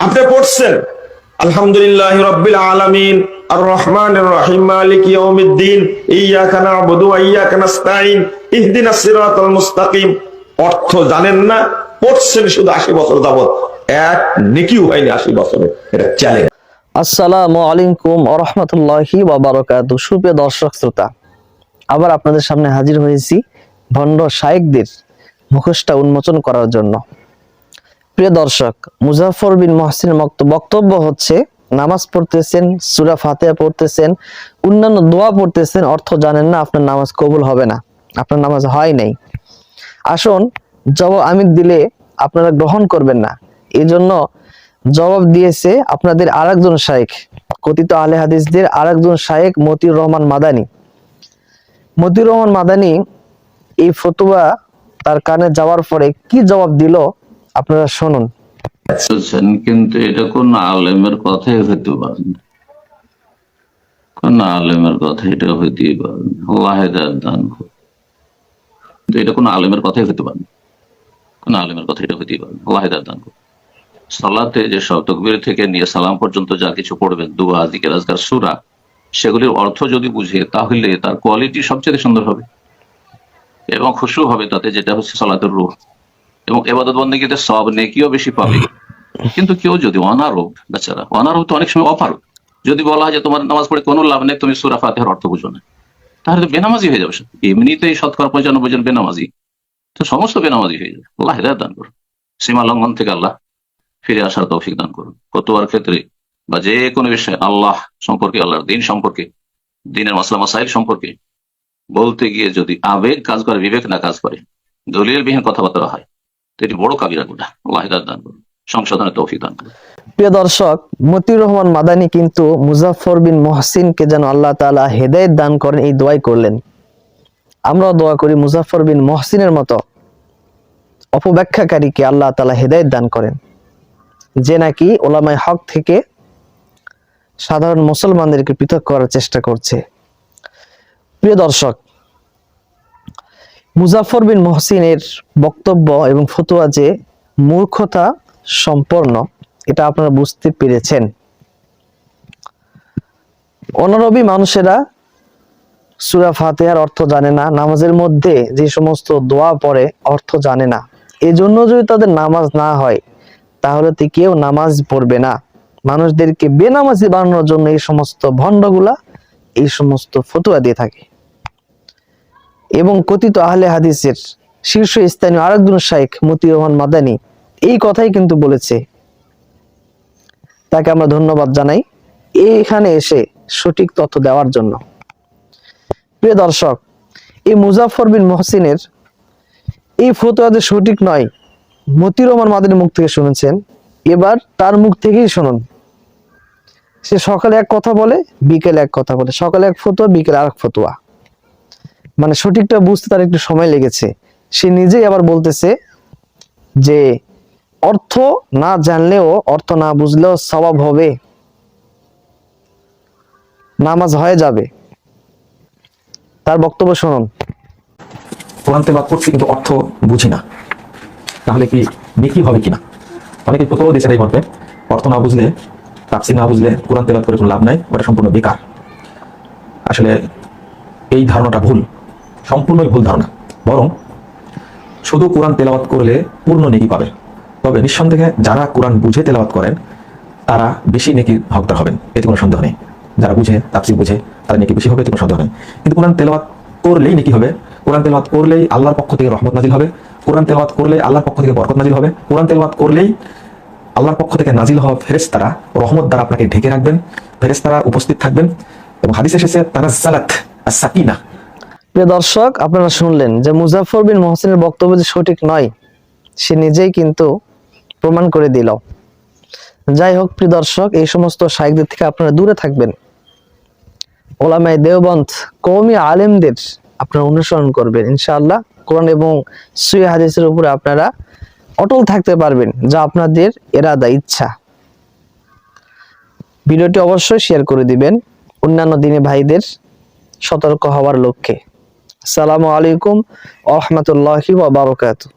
আপনি পড়ছেন আলহামদুলিল্লাহি রাব্বিল আলামিন আর রহমানির রহিম মালিকি ইয়াউমিদ্দিন ইয়্যাকা না'বুদু ওয়া ইয়্যাকা নাস্তাঈন ইহদিনাস সিরাতাল মুস্তাকিম। অর্থ জানেন না, পড়ছেন শুধু 80 বছর যাবত, এক নেকিও হয়নি 80 বছরে। এটা চ্যালেঞ্জ। আসসালামু আলাইকুম ওয়া রাহমাতুল্লাহি ওয়া বারাকাতুহু। সুপ্রিয় দর্শক শ্রোতা, আবার আপনাদের সামনে হাজির হয়েছি ভণ্ড শায়েখদের মুখোশটা উন্মোচন করার জন্য। প্রিয় দর্শক, মুজাফফর বিন মুহসিনের বক্তব্য হচ্ছে নামাজ পড়তেছেন, সূরা ফাতিহা পড়তেছেন, অন্যান্য দোয়া পড়তেছেন, অর্থ জানেন না, আপনার নামাজ কবুল হবে না, আপনার নামাজ হয় নাই। আসুন, জবাব আমি দিলে আপনারা গ্রহণ করবেন না, এই জন্য জবাব দিয়েছে আপনাদের আরেকজন শায়েখ, কথিত আহলে হাদিসদের আরেকজন শায়েখ মতিউর রহমান মাদানী। মতিউর রহমান মাদানী এই ফতোয়া তার কানে যাওয়ার পরে কি জবাব দিল আপনারা শুনুন। কিন্তু এটা কোন আলেমের কথাই হইতে পারে না, কোন আলেমের কথা এটা হইতেই পারে না। আল্লাহ হেদায়েত দান করুন। কিন্তু এটা কোন আলেমের কথাই হইতে পারে না, কোন আলেমের কথা এটা হইতেই পারে না। আল্লাহ হেদায়েত দান করুন। সালাতে যে সব তাকবীর থেকে নিয়ে সালাম পর্যন্ত যা কিছু পড়বেন, দুআ, জিকির, আজকার, সূরা, সেগুলির অর্থ যদি বুঝে তাহলে তার কোয়ালিটি সবচেয়ে সুন্দর হবে এবং খুশু হবে তাতে, যেটা হচ্ছে সালাতের রূহ, এবং ইবাদত বন্দেগীতে সওয়াব নেকিও বেশি পাবে। কিন্তু কেউ যদি অনারব, বেচারা অনারব তো অনেক সময় অপারগ, যদি বলা হয় যে তোমার নামাজ পড়ে কোনো লাভ নেই, তুমি সূরা ফাতিহার অর্থ বুঝো না, তাহলে তো বেনামাজি হয়ে যাবে। এমনিতেই শতকরা 95 জন বেনামাজি, তো সমস্ত বেনামাজি হয়ে যাবে। আল্লাহ হিদায়াত দান করুন, সীমা লঙ্ঘন থেকে আল্লাহ ফিরে আসার তৌফিক দান করুন। ফতোয়ার ক্ষেত্রে বা যে কোনো বিষয়ে আল্লাহ সম্পর্কে, আল্লাহর দিন সম্পর্কে, দিনের মাসলা মাসাইল সম্পর্কে বলতে গিয়ে যদি আবেগ কাজ করে, বিবেক না কাজ করে, দলিলবিহীন কথাবার্তা হয়, তো এটি বড় কাবিরা গুনাহ। আল্লাহ হিদায়াত দান করুন, সংশোধনের তৌফিক দান করুন। প্রিয় দর্শক, মতিউর রহমান মাদানী কিন্তু মুজাফফর বিন মুহসিনকে যেন আল্লাহ তাআলা হেদায়েত দান করেন এই দোয়াই করলেন। আমরাও দোয়া করি মুজাফফর বিন মুহসিনের মতো অপব্যাখ্যাকারীকে আল্লাহ তাআলা হেদায়েত দান করেন, যে নাকি উলামায়ে হক থেকে সাধারণ মুসলমানদেরকে পৃথক করার চেষ্টা করছে। প্রিয় দর্শক, মুজাফফর বিন মুহসিনের বক্তব্য এবং ফতোয়া যে মূর্খতা সম্পন্ন, এটা আপনারা বুঝতে পেরেছেন। অনারবী মানুষেরা সূরা ফাতিহার অর্থ জানে না, নামাজের মধ্যে যে সমস্ত দোয়া পড়ে অর্থ জানে না, এজন্য যদি তাদের নামাজ না হয় তাহলে তো কেউ নামাজ পড়বে না। মানুষদেরকে বেনামাজি বানানোর জন্য এই সমস্ত ভণ্ডগুলা এই সমস্ত ফতোয়া দিয়ে থাকে। এবং কথিত আহলে হাদিসের শীর্ষস্থানীয় আরেকজন শায়েখ মতিউর রহমান মাদানী এই কথাই কিন্তু বলেছে। তাকে আমরা ধন্যবাদ জানাই এখানে এসে সঠিক তথ্য দেওয়ার জন্য। প্রিয় দর্শক, এই মুজাফফর বিন মুহসিনের এই ফতোয়া যে সঠিক নয়, মতিউর রহমান মাদানীর মুখ থেকে শুনেছেন, এবার তার মুখ থেকেই শুনুন। সে সকালে এক কথা বলে, বিকেলে এক কথা বলে, সকালে এক ফতোয়া, বিকেলে আরেক ফতোয়া, মানে সঠিকটা বুঝতে তার একটু সময় লেগেছে। সে নিজেই আবার বলতেছে যে অর্থ না জানলেও, অর্থ না বুঝলেও সওয়াব হবে, নামাজ হয়ে যাবে। তার বক্তব্য শুনুন। কোরআন তেলাওয়াত করছি কিন্তু অর্থ বুঝি না, তাহলে কি নেকি হবে কিনা? অনেকে ফতোয়া দিয়েছে এই মতে, অর্থ না বুঝলে, তাফসীর না বুঝলে কোরআন তেলাওয়াত করে কোনো লাভ নাই, ওটা সম্পূর্ণ বেকার। আসলে এই ধারণাটা ভুল, সম্পূর্ণই ভুল ধারণা। বরং শুধু কোরআন তেলাওয়াত করলে পূর্ণ নেকি পাবে। তবে নিঃসন্দেহে যারা কোরআন বুঝে তেলাওয়াত করেন তারা বেশি নেকি হকদার হবেন, এতে কোনো সন্দেহ নেই। যারা বুঝে, তাফসীর বুঝে, তারা নেকি বেশি হবে, এতে কোনো সন্দেহ নেই। কিন্তু কোরআন তেলাওয়াত করলেই নেকি হবে, কোরআন তেলাওয়াত করলেই আল্লাহর পক্ষ থেকে রহমত নাজিল হবে, কোরআন তেলাওয়াত করলেই আল্লাহর পক্ষ থেকে বরকত নাজিল হবে, কোরআন তেলাওয়াত করলেই আল্লাহর পক্ষ থেকে নাজিল হওয়া ফেরেশতারা রহমত দ্বারা আপনাকে ঢেকে রাখবেন, ফেরেশতারা উপস্থিত থাকবেন। এবং হাদিসে এসেছে তানাজ্জালাত আস-সাকিনা। প্রিয় দর্শক, আপনারা শুনলেন যে মুজাফফর বিন মুহসিনের বক্তব্য যে সঠিক নয়, সে নিজেই কিন্তু প্রমাণ করে দিল। যাই হোক প্রিয় দর্শক, এই সমস্ত শায়েখদের থেকে আপনারা দূরে থাকবেন। উলামায়ে দেওবন্দ, কওমি আলেমদের আপনারা অনুসরণ করবেন, ইনশাআল্লাহ কোরআন এবং সহিহ হাদিসের উপরে আপনারা অটল থাকতে পারবেন, যা আপনাদের ইরাদা, ইচ্ছা। ভিডিওটি অবশ্যই শেয়ার করে দিবেন অন্যান্য দিনী ভাইদের সতর্ক হওয়ার লক্ষ্যে। আসসালামু আলাইকুম ওয়া রাহমাতুল্লাহি ওয়া বারাকাতুহু।